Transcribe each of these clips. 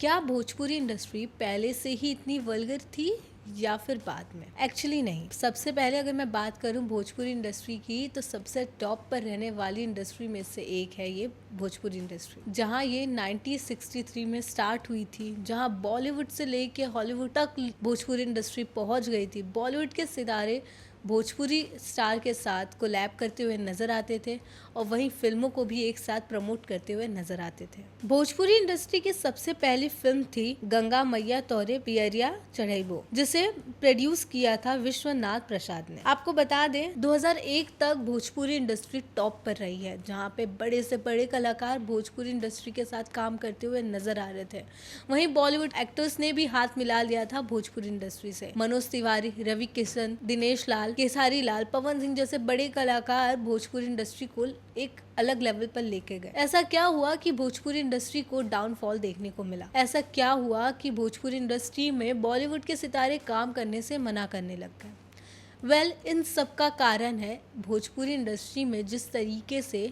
क्या भोजपुरी इंडस्ट्री पहले से ही इतनी वल्गर थी या फिर बाद में? एक्चुअली नहीं। सबसे पहले अगर मैं बात करूं भोजपुरी इंडस्ट्री की, तो सबसे टॉप पर रहने वाली इंडस्ट्री में से एक है ये भोजपुरी इंडस्ट्री, जहां ये 1963 में स्टार्ट हुई थी, जहां बॉलीवुड से लेके हॉलीवुड तक भोजपुरी इंडस्ट्री पहुंच गई थी। बॉलीवुड के सितारे भोजपुरी स्टार के साथ कोलैब करते हुए नजर आते थे और वहीं फिल्मों को भी एक साथ प्रमोट करते हुए नजर आते थे। भोजपुरी इंडस्ट्री की सबसे पहली फिल्म थी गंगा मैया तोरे पियरिया चढ़ैबो, जिसे प्रोड्यूस किया था विश्वनाथ प्रसाद ने। आपको बता दें 2001 तक भोजपुरी इंडस्ट्री टॉप पर रही है, जहाँ पे बड़े से बड़े कलाकार भोजपुरी इंडस्ट्री के साथ काम करते हुए नजर आ रहे थे। वहीं बॉलीवुड एक्टर्स ने भी हाथ मिला लिया था भोजपुरी इंडस्ट्री से। मनोज तिवारी, रवि किशन, दिनेश लाल, केसारी लाल, पवन सिंह जैसे बड़े कलाकार भोजपुरी इंडस्ट्री को एक अलग लेवल पर लेके गए। ऐसा क्या हुआ कि भोजपुरी इंडस्ट्री को डाउनफॉल देखने को मिला? ऐसा क्या हुआ कि भोजपुरी इंडस्ट्री में बॉलीवुड के सितारे काम करने से मना करने लग गए? इन सब का कारण है भोजपुरी इंडस्ट्री में जिस तरीके से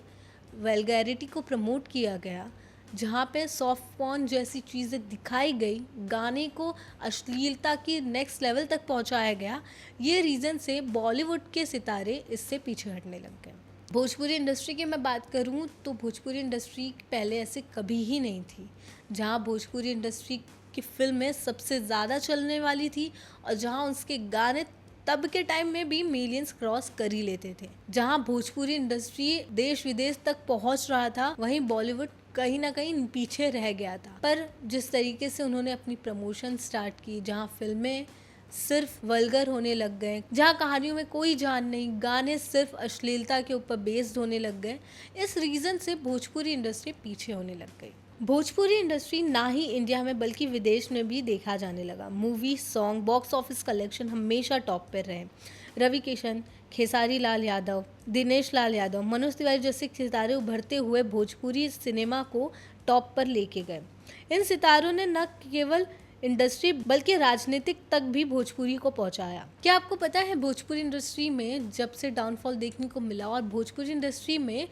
वल्गैरिटी को प्रमोट किया गया, जहाँ पे सॉफ्ट पॉर्न जैसी चीज़ें दिखाई गई, गाने को अश्लीलता की नेक्स्ट लेवल तक पहुँचाया गया। ये रीज़न से बॉलीवुड के सितारे इससे पीछे हटने लग गए। भोजपुरी इंडस्ट्री की मैं बात करूँ तो भोजपुरी इंडस्ट्री पहले ऐसे कभी ही नहीं थी, जहाँ भोजपुरी इंडस्ट्री की फिल्में सबसे ज़्यादा चलने वाली थी और जहाँ उसके गाने तब के टाइम में भी मिलियंस क्रॉस कर ही लेते थे। जहाँ भोजपुरी इंडस्ट्री देश विदेश तक पहुँच रहा था, वहीं बॉलीवुड कहीं ना कहीं पीछे रह गया था। पर जिस तरीके से उन्होंने अपनी प्रमोशन स्टार्ट की, जहाँ फिल्में सिर्फ वल्गर होने लग गए, जहाँ कहानियों में कोई जान नहीं, गाने सिर्फ अश्लीलता के ऊपर बेस्ड होने लग गए, इस रीज़न से भोजपुरी इंडस्ट्री पीछे होने लग गई। भोजपुरी इंडस्ट्री ना ही इंडिया में बल्कि विदेश में भी देखा जाने लगा। Movie, song, box office collection हमेशा टॉप पर रहे। रवि किशन, खेसारी लाल यादव, दिनेश लाल यादव, मनोज तिवारी जैसे सितारे उभरते हुए भोजपुरी सिनेमा को टॉप पर लेके गए। इन सितारों ने न केवल इंडस्ट्री बल्कि राजनीतिक तक भी भोजपुरी को पहुंचाया। क्या आपको पता है भोजपुरी इंडस्ट्री में जब से डाउनफॉल देखने को मिला और भोजपुरी इंडस्ट्री में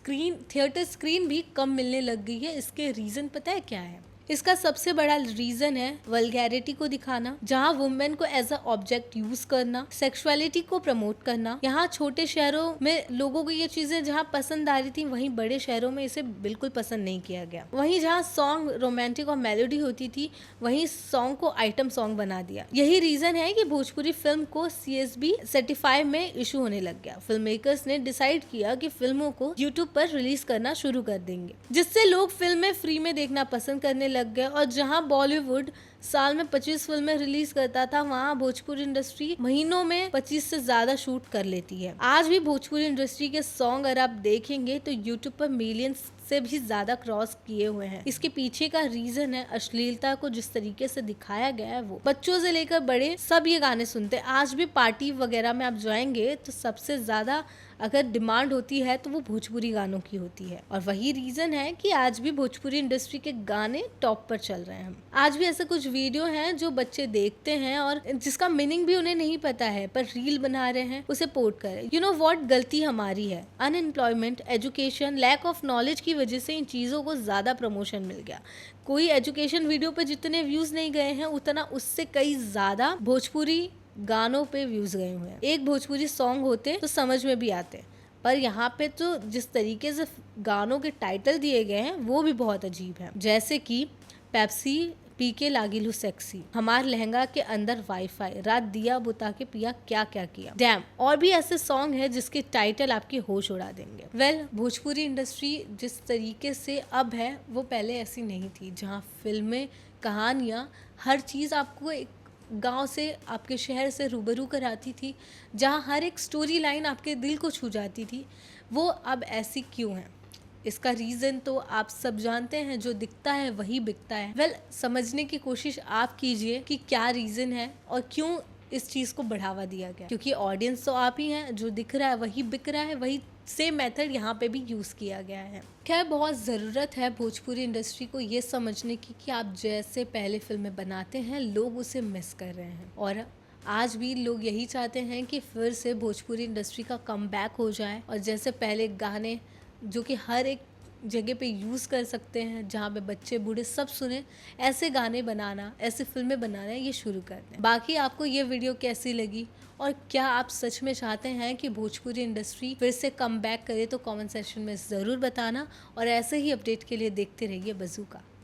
थिएटर स्क्रीन भी कम मिलने लग गई है, इसके रीजन पता है क्या है? इसका सबसे बड़ा रीजन है वल्गैरिटी को दिखाना, जहाँ वुमेन को एज अ ऑब्जेक्ट यूज करना, सेक्सुअलिटी को प्रमोट करना। यहाँ छोटे शहरों में लोगों को ये चीजें जहाँ पसंद आ रही थी, वहीं बड़े शहरों में इसे बिल्कुल पसंद नहीं किया गया। वहीं जहाँ सॉन्ग रोमांटिक और मेलोडी होती थी, वहीं सॉन्ग को आइटम सॉन्ग बना दिया। यही रीजन है कि भोजपुरी फिल्म को CSB सर्टिफाई में इशू होने लग गया। फिल्म मेकर्स ने डिसाइड किया कि फिल्मों को यूट्यूब पर रिलीज करना शुरू कर देंगे, जिससे लोग फिल्में फ्री में देखना पसंद करने लग गए। और जहां बॉलीवुड साल में 25 फिल्में रिलीज करता था, वहां भोजपुरी इंडस्ट्री महीनों में 25 से ज्यादा शूट कर लेती है। आज भी भोजपुरी इंडस्ट्री के सॉन्ग अगर आप देखेंगे तो यूट्यूब पर मिलियंस से भी ज्यादा क्रॉस किए हुए हैं। इसके पीछे का रीजन है अश्लीलता को जिस तरीके से दिखाया गया है। वो बच्चों से लेकर बड़े सब ये गाने सुनते हैं। आज भी पार्टी वगैरह में आप जाएंगे तो सबसे ज्यादा अगर डिमांड होती है तो वो भोजपुरी गानों की होती है, और वही रीजन है कि आज भी भोजपुरी इंडस्ट्री के गाने टॉप पर चल रहे हैं। आज भी ऐसे कुछ वीडियो हैं जो बच्चे देखते हैं और जिसका मीनिंग भी उन्हें नहीं पता है, पर रील बना रहे हैं, उसे पोस्ट कर रहे हैं। यू नो व्हाट, गलती हमारी है। Unemployment, education, lack of knowledge की वजह से इन चीज़ों को ज़्यादा प्रमोशन मिल गया। कोई एजुकेशन वीडियो पे जितने व्यूज़ नहीं गए हैं, उतना उससे कई ज़्यादा भोजपुरी गानों पे व्यूज़ गए हुए हैं। एक भोजपुरी सॉन्ग होते तो समझ में भी आते, पर यहाँ पे तो जिस तरीके से गानों के टाइटल दिए गए हैं वो भी बहुत अजीब है। जैसे कि पेप्सी पी के लागिलू सेक्सी, हमार लहंगा के अंदर वाईफाई, रात दिया बुता के पिया क्या क्या किया, डैम, और भी ऐसे सॉन्ग है जिसके टाइटल आपके होश उड़ा देंगे। भोजपुरी इंडस्ट्री जिस तरीके से अब है वो पहले ऐसी नहीं थी, जहाँ फिल्में, कहानियाँ, हर चीज़ आपको एक गांव से, आपके शहर से रूबरू कराती थी, जहाँ हर एक स्टोरी लाइन आपके दिल को छू जाती थी। वो अब ऐसी क्यों है? इसका रीज़न तो आप सब जानते हैं, जो दिखता है वही बिकता है। समझने की कोशिश आप कीजिए कि क्या रीज़न है और क्यों इस चीज़ को बढ़ावा दिया गया, क्योंकि ऑडियंस तो आप ही हैं। जो दिख रहा है वही बिक रहा है, वही सेम मेथड यहाँ पे भी यूज़ किया गया है। खैर, बहुत ज़रूरत है भोजपुरी इंडस्ट्री को ये समझने की कि आप जैसे पहले फिल्में बनाते हैं, लोग उसे मिस कर रहे हैं, और आज भी लोग यही चाहते हैं कि फिर से भोजपुरी इंडस्ट्री का कमबैक हो जाए, और जैसे पहले गाने जो कि हर एक जगह पे यूज़ कर सकते हैं, जहाँ पे बच्चे बूढ़े सब सुने, ऐसे गाने बनाना, ऐसी फिल्में बनाना ये शुरू कर दें। बाकी आपको ये वीडियो कैसी लगी और क्या आप सच में चाहते हैं कि भोजपुरी इंडस्ट्री फिर से कम बैक करे, तो कमेंट सेक्शन में ज़रूर बताना और ऐसे ही अपडेट के लिए देखते रहिए बज़ूका।